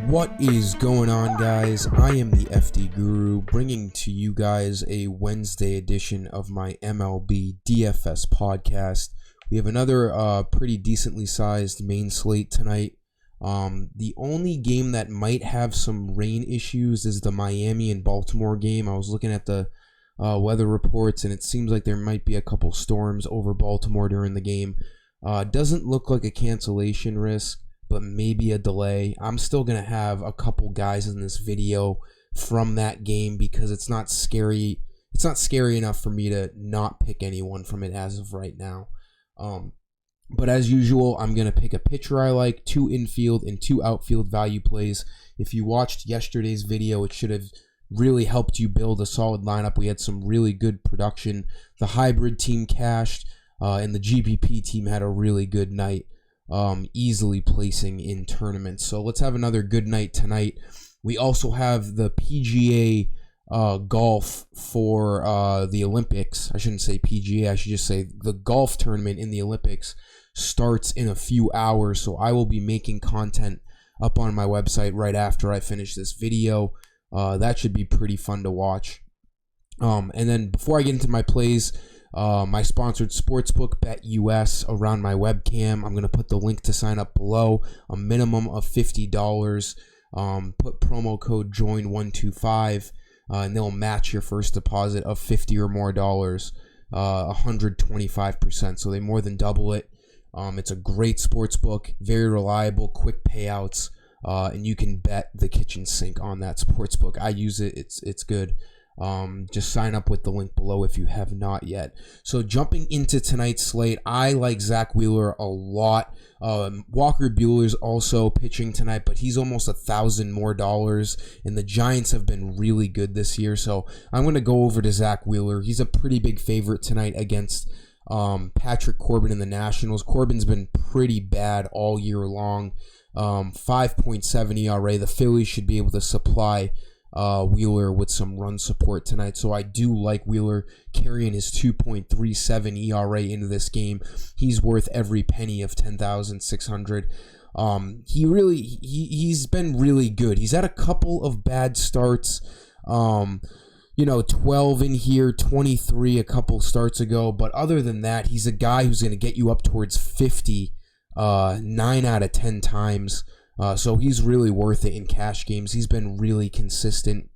What is going on, guys? I am the FD Guru, bringing to you guys a Wednesday edition of my MLB DFS podcast. We have another pretty decently sized main slate tonight. The only game that might have some rain issues is the Miami and Baltimore game. I was looking at the weather reports, and it seems like there might be a couple storms over Baltimore during the game. Doesn't look like a cancellation risk, but maybe a delay. I'm still going to have a couple guys in this video from that game because it's not scary. It's not scary enough for me to not pick anyone from it as of right now. But as usual, I'm going to pick a pitcher I like, 2 infield and 2 outfield value plays. If you watched yesterday's video, it should have really helped you build a solid lineup. We had some really good production. The hybrid team cashed, and the GPP team had a really good night. Easily placing in tournaments. So let's have another good night tonight. We also have the PGA golf for the Olympics. I shouldn't say PGA, I should just say the golf tournament in the Olympics starts in a few hours. So I will be making content up on my website right after I finish this video. That should be pretty fun to watch. And then before I get into my plays, my sponsored sportsbook BetUS around my webcam. I'm going to put the link to sign up below. A minimum of $50. Put promo code JOIN125 and they'll match your first deposit of $50 or more dollars, 125%. So they more than double it. It's a great sportsbook, very reliable, quick payouts, and you can bet the kitchen sink on that sportsbook. I use it. It's good. Just sign up with the link below if you have not yet. So jumping into tonight's slate, I like Zach Wheeler a lot. Walker Buehler's also pitching tonight, but he's almost $1,000 more dollars, and the Giants have been really good this year. So I'm going to go over to Zach Wheeler. He's a pretty big favorite tonight against Patrick Corbin and the Nationals. Corbin's been pretty bad all year long. 5.7 ERA. The Phillies should be able to supply Wheeler with some run support tonight. So I do like Wheeler carrying his 2.37 ERA into this game. He's worth every penny of 10,600. He's been really good. He's had a couple of bad starts. 12 in here, 23 a couple starts ago. But other than that, he's a guy who's going to get you up towards 50 9 out of 10 times. So he's really worth it in cash games. He's been really consistent.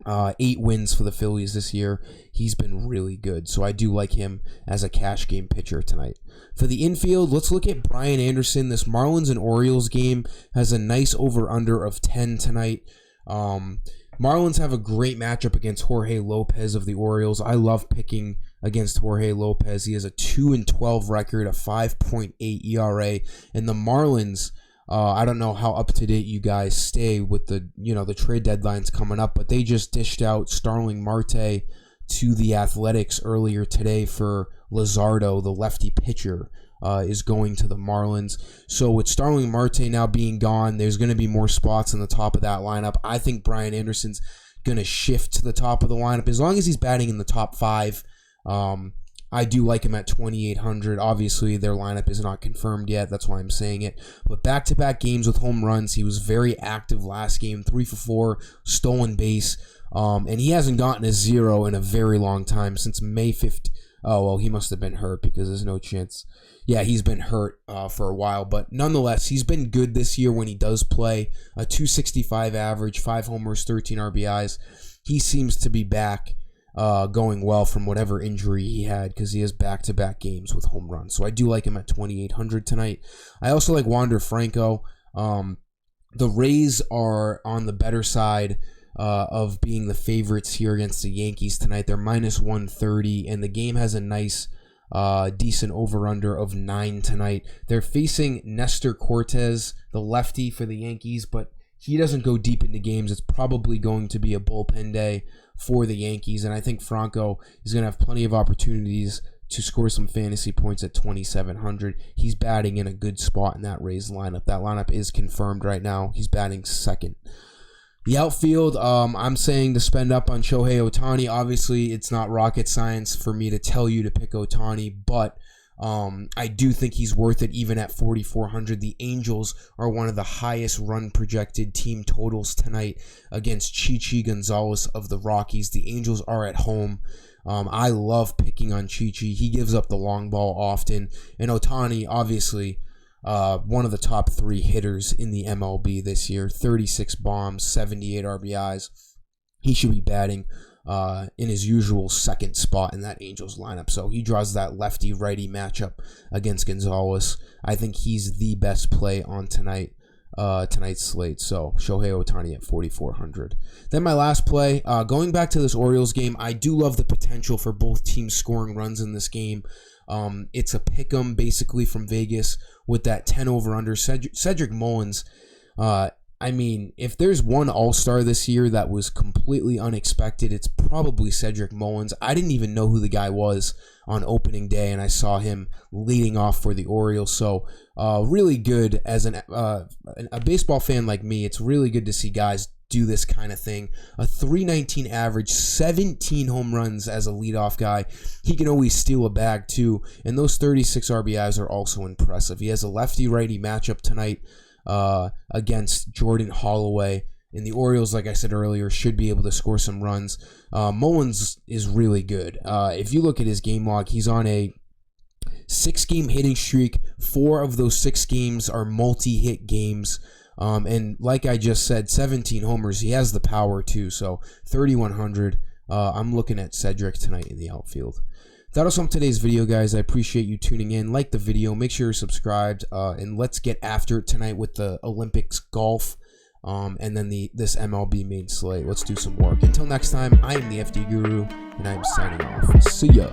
8 wins for the Phillies this year. He's been really good. So I do like him as a cash game pitcher tonight. For the infield, let's look at Brian Anderson. This Marlins and Orioles game has a nice over-under of 10 tonight. Marlins have a great matchup against Jorge Lopez of the Orioles. I love picking against Jorge Lopez. He has a 2-12 record, a 5.8 ERA, and the Marlins, I don't know how up to date you guys stay with the trade deadlines coming up, but they just dished out Starling Marte to the Athletics earlier today for Luzardo, the lefty pitcher. Is going to the Marlins. So with Starling Marte now being gone, there's going to be more spots on the top of that lineup. I think Brian Anderson's going to shift to the top of the lineup as long as he's batting in the top 5. I do like him at 2,800. Obviously, their lineup is not confirmed yet. That's why I'm saying it. But back-to-back games with home runs. He was very active last game, 3 for 4, stolen base. And he hasn't gotten a 0 in a very long time, since May 5th. Oh, well, he must have been hurt because there's no chance. Yeah, he's been hurt for a while, but nonetheless, he's been good this year when he does play. A 265 average, 5 homers, 13 RBIs. He seems to be back going well from whatever injury he had because he has back-to-back games with home runs. So I do like him at 2,800 tonight. I also like Wander Franco. The Rays are on the better side of being the favorites here against the Yankees tonight. They're minus 130, and the game has a nice decent over-under of 9 tonight. They're facing Nestor Cortez, the lefty for the Yankees, but he doesn't go deep into games. It's probably going to be a bullpen day for the Yankees, and I think Franco is going to have plenty of opportunities to score some fantasy points at 2,700. He's batting in a good spot in that Rays lineup. That lineup is confirmed right now. He's batting second. The outfield, I'm saying to spend up on Shohei Ohtani. Obviously, it's not rocket science for me to tell you to pick Ohtani, but I do think he's worth it even at 4,400. The Angels are one of the highest run projected team totals tonight against Chichi Gonzalez of the Rockies. The Angels are at home. I love picking on Chichi. He gives up the long ball often. And Ohtani, obviously, one of the top 3 hitters in the MLB this year. 36 bombs, 78 RBIs. He should be batting in his usual second spot in that Angels lineup. So he draws that lefty-righty matchup against Gonzalez. I think he's the best play on tonight's slate. So Shohei Ohtani at 4,400. Then my last play, going back to this Orioles game, I do love the potential for both teams scoring runs in this game. It's a pick'em basically from Vegas with that 10 over under. Cedric Mullins, I mean, if there's one all-star this year that was completely unexpected, it's probably Cedric Mullins. I didn't even know who the guy was on opening day, and I saw him leading off for the Orioles. So really good as a baseball fan like me. It's really good to see guys do this kind of thing. A 319 average, 17 home runs as a leadoff guy. He can always steal a bag too, and those 36 RBIs are also impressive. He has a lefty-righty matchup tonight against Jordan Holloway. And the Orioles, like I said earlier, should be able to score some runs. Mullins is really good. If you look at his game log, he's on a 6-game hitting streak. 4 of those 6 games are multi-hit games. And like I just said, 17 homers. He has the power too. So 3,100. I'm looking at Cedric tonight in the outfield. That'll sum today's video, guys. I appreciate you tuning in. Like the video. Make sure you're subscribed. And let's get after it tonight with the Olympics golf. And then this MLB main slate. Let's do some work. Until next time, I am the FD Guru, and I'm signing off. See ya.